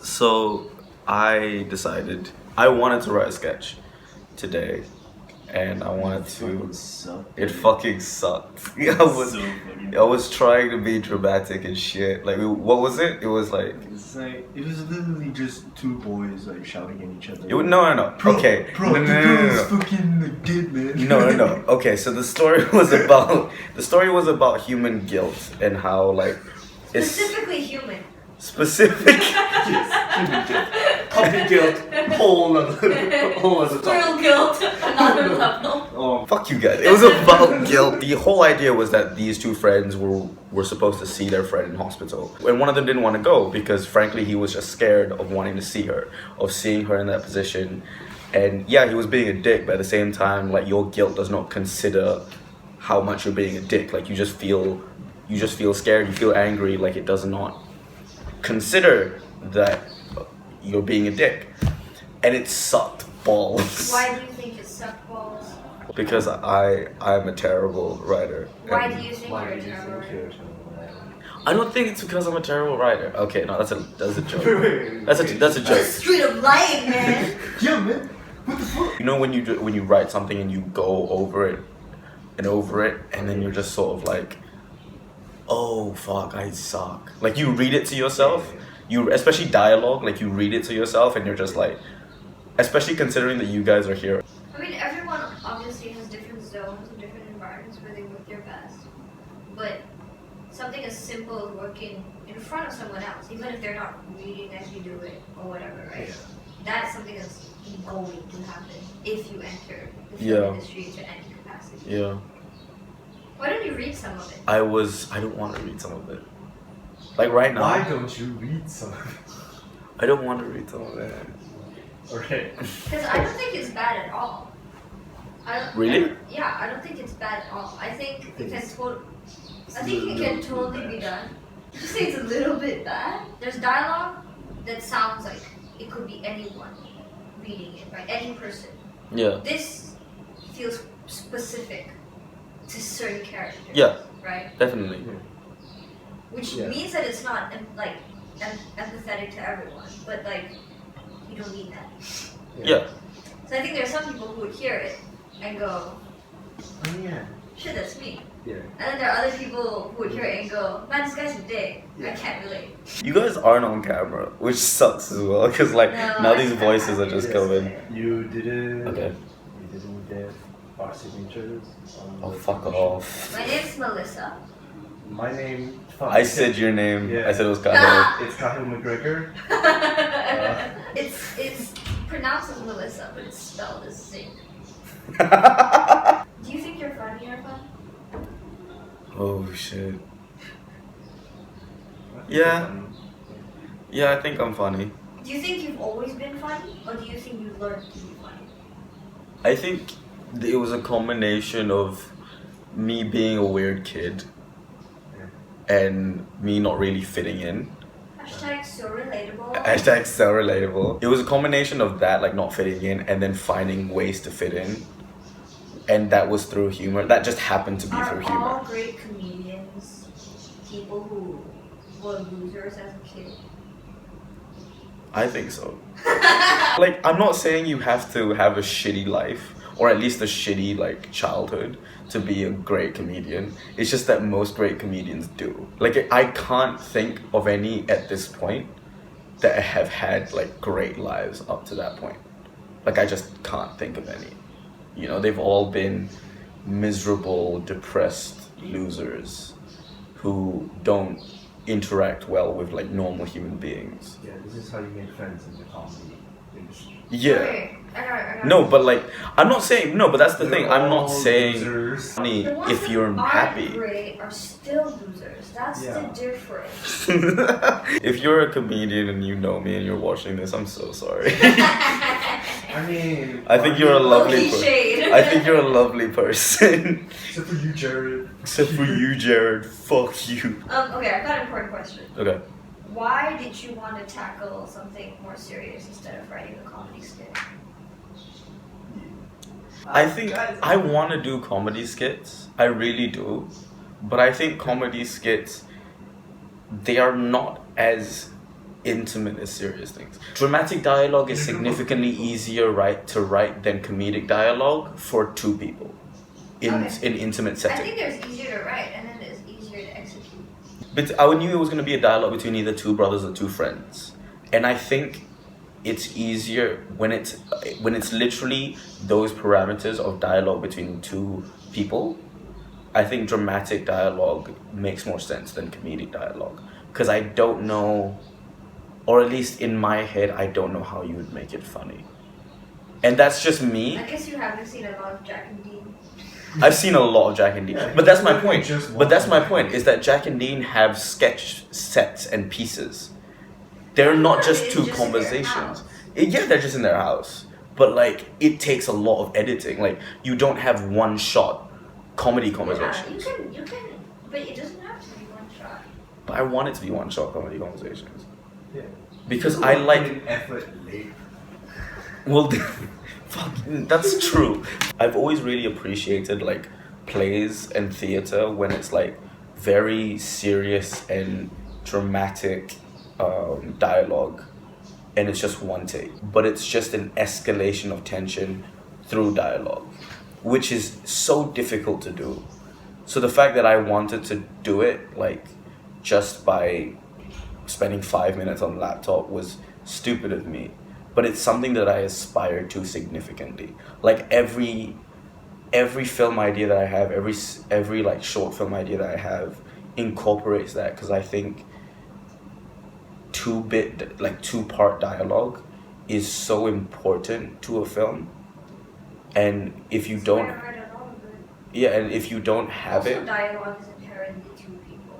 So I decided I wanted to write a sketch today, and I wanted to. It fucking sucked. I was trying to be dramatic and shit. Like, what was it? It was like. It was literally just two boys like shouting at each other. No. Okay. Bro, no. the girl's fucking like, dead, man. No. Okay, so the story was about human guilt and how like it's Specifically human. specific. Puppy guilt, whole other Squirrel guilt, another level. Oh, Fuck you guys. It was about guilt. The whole idea was that these two friends were supposed to see their friend in hospital. And one of them didn't want to go because frankly he was just scared of wanting to see her, of seeing her in that position. And yeah, he was being a dick, but at the same time, like, your guilt does not consider how much you're being a dick. Like, you just feel scared, you feel angry, like it does not consider that you're being a dick. And it sucked balls. Why do you think it sucked balls? Because I'm a terrible writer. Why And do you think you're a terrible writer? I don't think it's because I'm a terrible writer. Okay, no, that's a joke. wait. That's a That's joke. straight up lying, man. Yeah, man. What the fuck? You know when you write something and you go over it, and then you're just sort of like, oh fuck, I suck. Like, you read it to yourself. You, especially dialogue, like you read it to yourself and you're just like, especially considering that you guys are here. I mean, everyone obviously has different zones and different environments where they work their best. But something as simple as working in front of someone else, even if they're not reading as you do it or whatever, right? Yeah. That's something that's going to happen if you enter the Yeah. film industry to any capacity. Yeah. Why don't you read some of it? I don't want to read some of it. Like right now. Why don't you read some of it? I don't want to read some of it. Okay. Because I don't think it's bad at all. Really? Yeah, I don't think it's bad at all. I think it can totally be done. Did you say it's a little bit bad? There's dialogue that sounds like it could be anyone reading it, right? Any person. Yeah. This feels specific to certain characters. Yeah. Right? Definitely. Which Yeah. means that it's not like empathetic to everyone, but like you don't need that. Yeah. So I think there are some people who would hear it and go, Oh yeah. shit, that's me. Yeah. And then there are other people who would hear it and go, man, this guy's a dick. I Yeah. can't relate. You guys aren't on camera, which sucks as well, because like No, now I these can't voices are have just Yes. coming. You didn't. Okay. You didn't get our signatures. On Oh, the fuck submission. off. My name's Melissa. My name. I said your name. Yeah. I said it was Kahil. It's Kahil McGregor. It's pronounced as Melissa, but it's spelled as Singh. Do you think you're funny or fun? Oh shit. Yeah. Yeah, I think I'm funny. Do you think you've always been funny, or do you think you learned to be funny? I think it was a combination of me being a weird kid and me not really fitting in. Hashtag so relatable. Hashtag so relatable. It was a combination of that, like not fitting in, and then finding ways to fit in. And that was through humor. That just happened to be Are through all humor. great comedians people who were losers as a kid? I think so. Like, I'm not saying you have to have a shitty life, or at least a shitty, like, childhood to be a great comedian. It's just that most great comedians do. Like, I can't think of any at this point that have had, like, great lives up to that point. Like, I just can't think of any. You know, they've all been miserable, depressed losers who don't interact well with, like, normal human beings. Yeah, this is how you make friends in the comedy industry. Yeah. Okay, I know. No, but like, I'm not saying, no, but that's the They're thing. I'm not all saying losers. funny The ones if that you're aren't happy. great are still losers. That's Yeah. the difference. If you're a comedian and you know me and you're watching this, I'm so sorry. I mean. I think you're a lovely Low-key person. shade. I think you're a lovely person. Except for you, Jared. Except for you, Jared. Fuck you. Okay, I've got an important question. Okay. Why did you want to tackle something more serious instead of writing a comedy skit? I think I want to do comedy skits. I really do. But I think comedy skits, they are not as intimate as serious things. Dramatic dialogue is significantly easier to write than comedic dialogue for two people in intimate I setting. think there's easier to write and then there's easier to execute. But I knew it was going to be a dialogue between either two brothers or two friends, and I think it's easier when it's literally those parameters of dialogue between two people. I think dramatic dialogue makes more sense than comedic dialogue, because I don't know, or at least in my head, I don't know how you would make it funny. And that's just me. I guess you haven't seen a lot of Jack and Dean. I've seen a lot of Jack and Dean, Yeah, but that's my point. just But that's my one. point, is that Jack and Dean have sketch sets and pieces. They're not just It's two just in their conversations. house. Yeah, they're just in their house. But like, it takes a lot of editing. Like, you don't have one shot comedy conversations. Yeah, you can, but it doesn't have to be one shot. But I want it to be one shot comedy conversations. Yeah. Because People I put like. in effort later. Well, fuck, that's true. I've always really appreciated like plays and theater when it's like very serious and dramatic dialogue, and it's just one take, but it's just an escalation of tension through dialogue, which is so difficult to do. So the fact that I wanted to do it like just by spending 5 minutes on the laptop was stupid of me, but it's something that I aspire to significantly. Like every film idea that I have, every like short film idea that I have incorporates that, because I think two-part dialogue is so important to a film, and if you don't, and if you don't have Also, it, dialogue is inherently two people.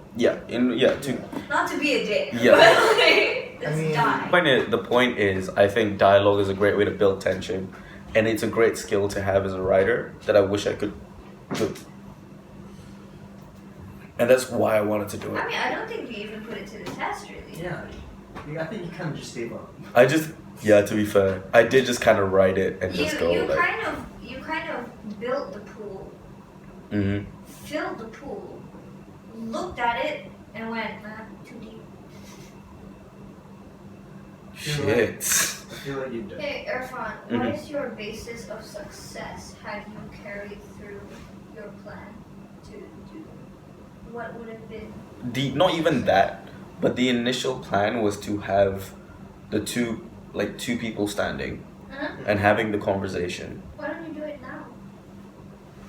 Not to be a dick, Yeah. but like, let's I mean, die. the point is, I think dialogue is a great way to build tension, and it's a great skill to have as a writer that I wish I could do. And that's why I wanted to do I it. mean, I don't think we even put it to the test, really. Yeah. I think you kind of just gave up. To be fair, I did just kind of write it and just go You like. kind of built the pool, Mm-hmm. filled the pool, looked at it, and went, too deep. Shit. I feel like you've done. Hey, Irfan, Mhm. what is your basis of success had you carried through your plan to do? What would have been? Not even that, but the initial plan was to have the two people standing and having the conversation. Why don't you do it now?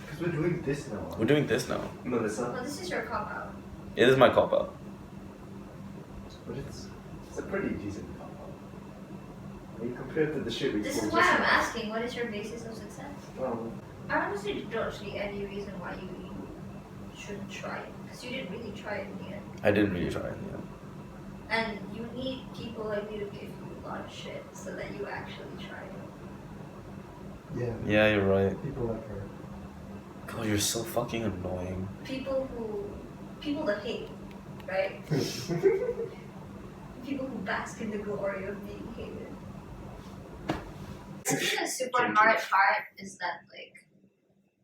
Because we're doing this now. We're doing this now. Melissa. Well, this is your cop out. It is my cop out. But it's a pretty decent combo. I mean, compared to the shit we This pulled is why just I'm now. asking, what is your basis of success? I honestly don't see any reason why you shouldn't try it. Because you didn't really try it in the end. I didn't really try it. Yeah. And you need people like me to give you a lot of shit so that you actually try it. Yeah. Yeah, you're right. People like her. God, you're so fucking annoying. People that hate, right? People who bask in the glory of being hated. I think the super hard part is that like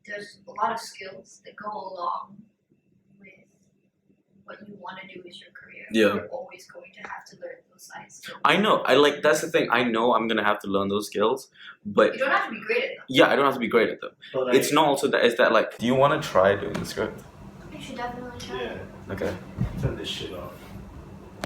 there's a lot of skills that go along with what you want to do as your career. Yeah. You're always going to have to learn those side skills. I know. That's the thing. I know I'm gonna have to learn those skills, but You don't have to be great at them. yeah, I don't have to be great at them. But like, It's not also that. It's that like, do you want to try doing the script? You should definitely try. Yeah. Okay. Turn this shit off.